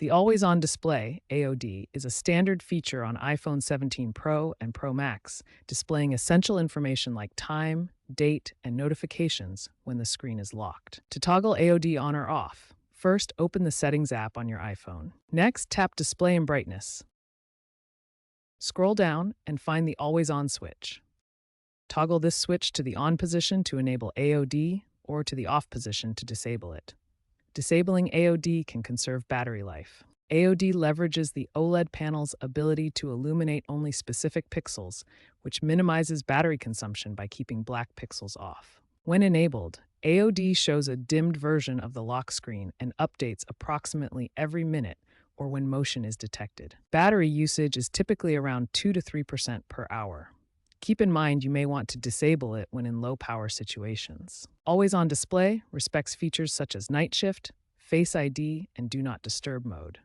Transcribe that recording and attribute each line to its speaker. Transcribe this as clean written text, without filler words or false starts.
Speaker 1: The Always-On Display, AOD, is a standard feature on iPhone 17 Pro and Pro Max, displaying essential information like time, date, and notifications when the screen is locked. To toggle AOD on or off, first open the Settings app on your iPhone. Next, tap Display and Brightness. Scroll down and find the Always-On switch. Toggle this switch to the on position to enable AOD or to the off position to disable it. Disabling AOD can conserve battery life. AOD leverages the OLED panel's ability to illuminate only specific pixels, which minimizes battery consumption by keeping black pixels off. When enabled, AOD shows a dimmed version of the lock screen and updates approximately every minute or when motion is detected. Battery usage is typically around 2 to 3% per hour. Keep in mind you may want to disable it when in low-power situations. Always On Display respects features such as night shift, Face ID, and Do Not Disturb mode.